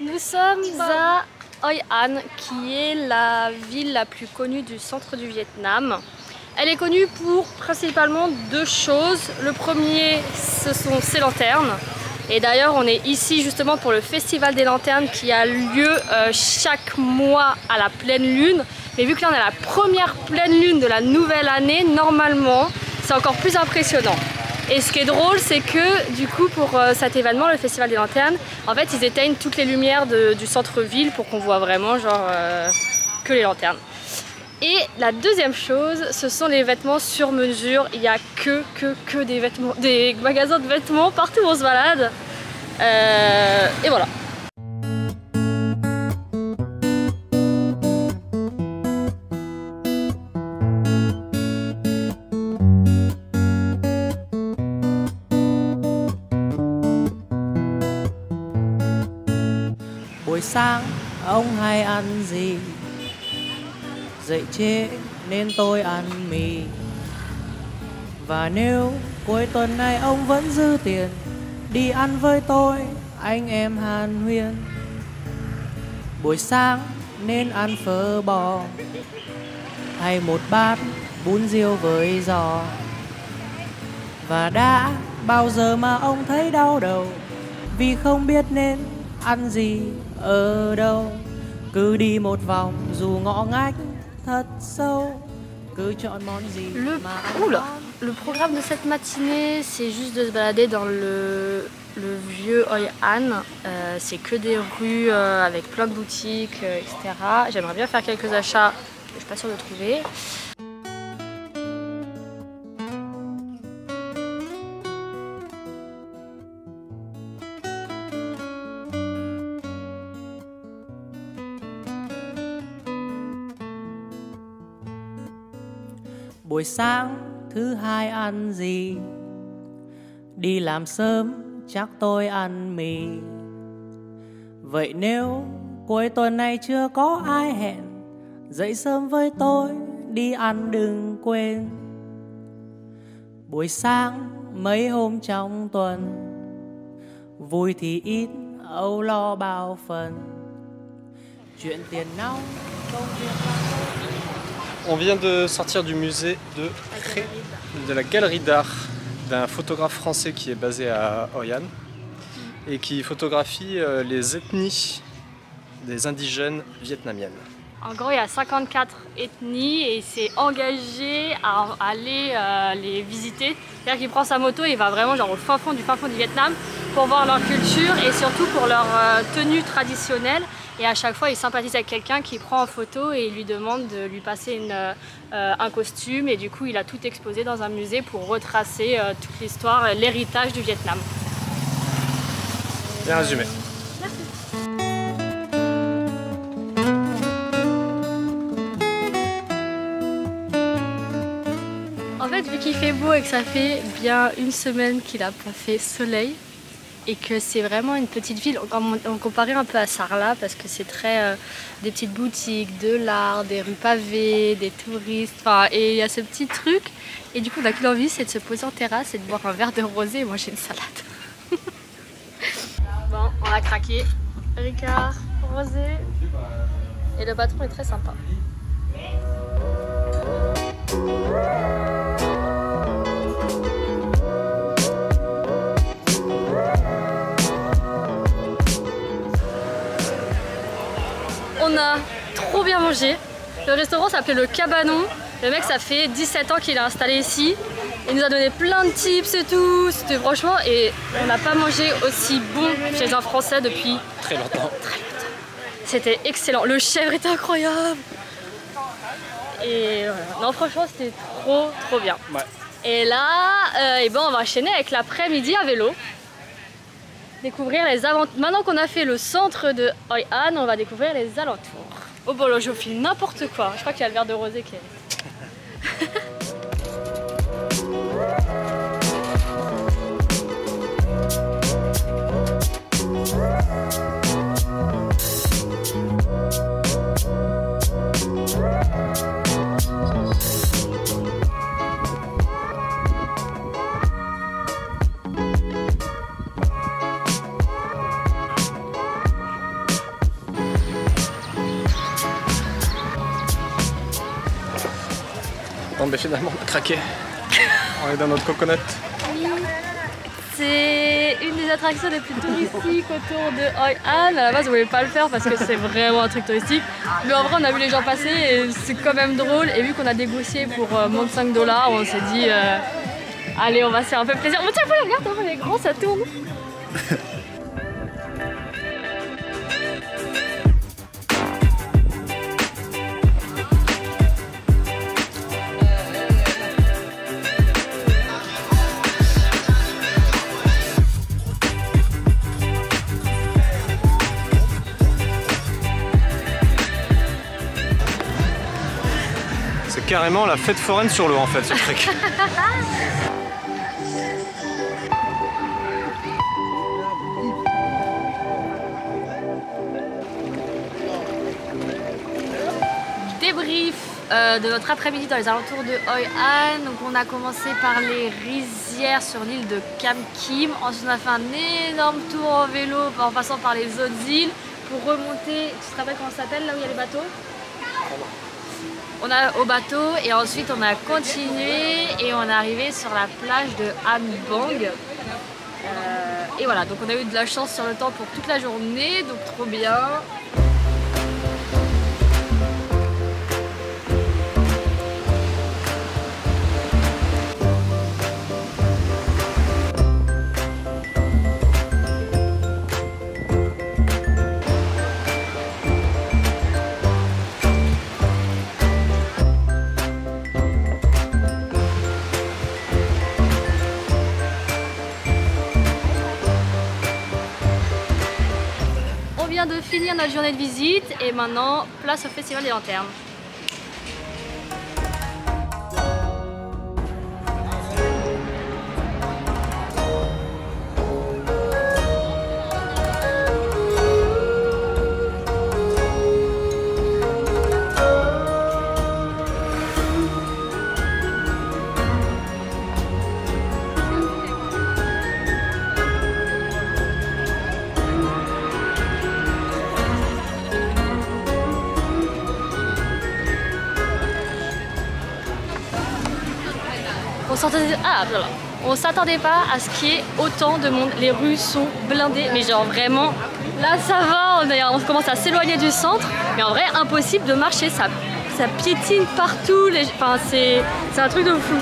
Nous sommes à Hoi An, qui est la ville la plus connue du centre du Vietnam. Elle est connue pour principalement deux choses. Le premier, ce sont ses lanternes. Et d'ailleurs, on est ici justement pour le Festival des Lanternes qui a lieu chaque mois à la pleine lune. Mais vu que là, on a la première pleine lune de la nouvelle année, normalement, c'est encore plus impressionnant. Et ce qui est drôle, c'est que du coup pour cet événement, le Festival des Lanternes, en fait ils éteignent toutes les lumières du centre-ville pour qu'on voit vraiment genre que les lanternes. Et la deuxième chose, ce sont les vêtements sur mesure. Il n'y a que des vêtements, des magasins de vêtements partout où on se balade. Et voilà. Buổi sáng ông hay ăn gì? Dậy trễ nên tôi ăn mì. Và nếu cuối tuần này ông vẫn dư tiền, đi ăn với tôi, anh em hàn huyên. Buổi sáng nên ăn phở bò, hay một bát bún riêu với giò. Và đã bao giờ mà ông thấy đau đầu vì không biết nên ăn gì ở đâu, cứ đi một vòng dù ngõ ngách thật sâu, cứ chọn món gì mà ăn. Oula. Le programme de cette matinée, c'est juste de se balader dans le vieux Hoi An. C'est que des rues avec plein de boutiques, etc. J'aimerais bien faire quelques achats, que je suis pas sûre de trouver. Buổi sáng thứ hai ăn gì? Đi làm sớm chắc tôi ăn mì. Vậy nếu cuối tuần này chưa có ai hẹn, dậy sớm với tôi đi ăn đừng quên. Buổi sáng mấy hôm trong tuần, vui thì ít âu lo bao phần. Chuyện tiền nong công việc. On vient de sortir du musée de la galerie d'art d'un photographe français qui est basé à Hoi An et qui photographie les ethnies des indigènes vietnamiennes. En gros, il y a 54 ethnies et il s'est engagé à aller les visiter. C'est-à-dire qu'il prend sa moto et il va vraiment genre au fin fond du Vietnam pour voir leur culture et surtout pour leur tenue traditionnelle. Et à chaque fois, il sympathise avec quelqu'un qui prend en photo et il lui demande de lui passer un costume. Et du coup, il a tout exposé dans un musée pour retracer toute l'histoire, l'héritage du Vietnam. Bien résumé. En fait, vu qu'il fait beau et que ça fait bien une semaine qu'il n'a pas fait soleil, et que c'est vraiment une petite ville, on comparait un peu à Sarlat parce que c'est très des petites boutiques, de l'art, des rues pavées, des touristes, enfin, et il y a ce petit truc et du coup on a qu'une envie, c'est de se poser en terrasse et de boire un verre de rosé et manger une salade. Bon, on a craqué, Ricard, rosé et le patron est très sympa. On a trop bien mangé. Le restaurant s'appelait le Cabanon. Le mec, ça fait 17 ans qu'il est installé ici. Il nous a donné plein de tips et tout. C'était franchement, et on n'a pas mangé aussi bon chez un Français depuis Très longtemps. C'était excellent. Le chèvre était incroyable. Et voilà. Non, franchement, c'était trop bien. Ouais. Et là, et ben, on va enchaîner avec l'après-midi à vélo. Découvrir les alentours. Maintenant qu'on a fait le centre de Hoi An, on va découvrir les alentours. Oh bon, là je filme n'importe quoi. Je crois qu'il y a le verre de rosé qui est... Bon, ben finalement, on a craqué. On est dans notre coconut. C'est une des attractions les plus touristiques autour de Hoi An. À la base, on voulait pas le faire parce que c'est vraiment un truc touristique. Mais en vrai, on a vu les gens passer et c'est quand même drôle. Et vu qu'on a négocié pour moins de 5 $, on s'est dit allez, on va se faire un peu plaisir. Mais tiens, regarde, hein, les grands, ça tourne. C'est carrément la fête foraine sur l'eau en fait, ce truc. Débrief de notre après-midi dans les alentours de Hoi An. Donc on a commencé par les rizières sur l'île de Kam Kim. Ensuite on a fait un énorme tour en vélo en passant par les autres îles pour remonter. Tu te rappelles comment ça s'appelle là où il y a les bateaux? On a au bateau et ensuite on a continué et on est arrivé sur la plage de Han Bang. Et voilà, donc on a eu de la chance sur le temps pour toute la journée, donc trop bien. De finir notre journée de visite et maintenant place au Festival des Lanternes. On s'attendait pas à ce qu'il y ait autant de monde. Les rues sont blindées, mais genre vraiment, là ça va, on commence à s'éloigner du centre, mais en vrai impossible de marcher, ça piétine partout, enfin, c'est un truc de fou.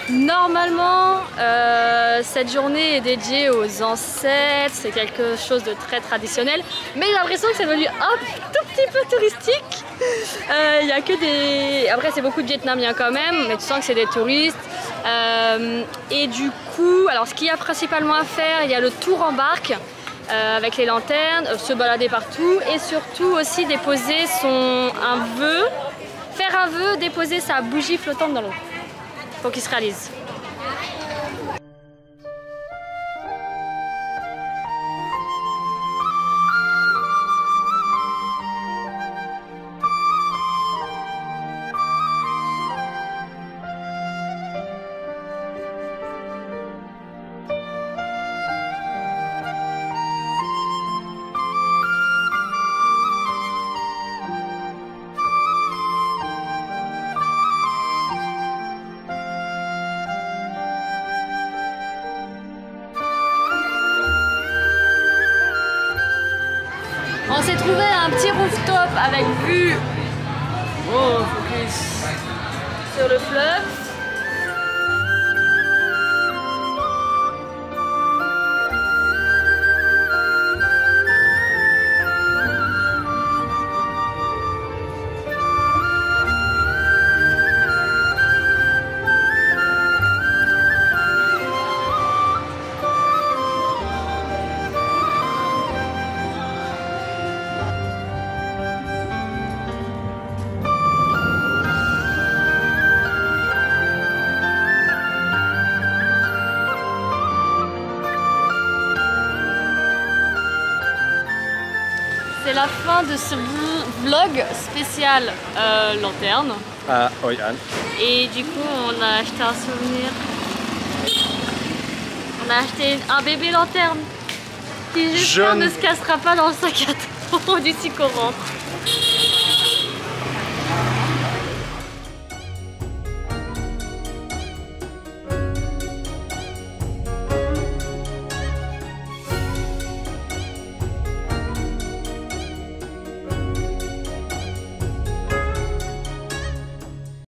Normalement, cette journée est dédiée aux ancêtres, c'est quelque chose de très traditionnel, mais j'ai l'impression que c'est devenu un tout petit peu touristique. Il y a que des... Après c'est beaucoup de Vietnamiens quand même, mais tu sens que c'est des touristes. Et du coup, alors ce qu'il y a principalement à faire, il y a le tour en barque avec les lanternes, se balader partout et surtout aussi déposer un vœu, faire un vœu, déposer sa bougie flottante dans l'eau. Faut qu'il se réalise. On s'est trouvé un petit rooftop avec vue focus sur le fleuve. la fin de ce vlog spécial lanterne. À Hoi An. Et du coup, on a acheté un souvenir. On a acheté un bébé lanterne qui j'espère ne se cassera pas dans le sac à dos d'ici qu'on rentre.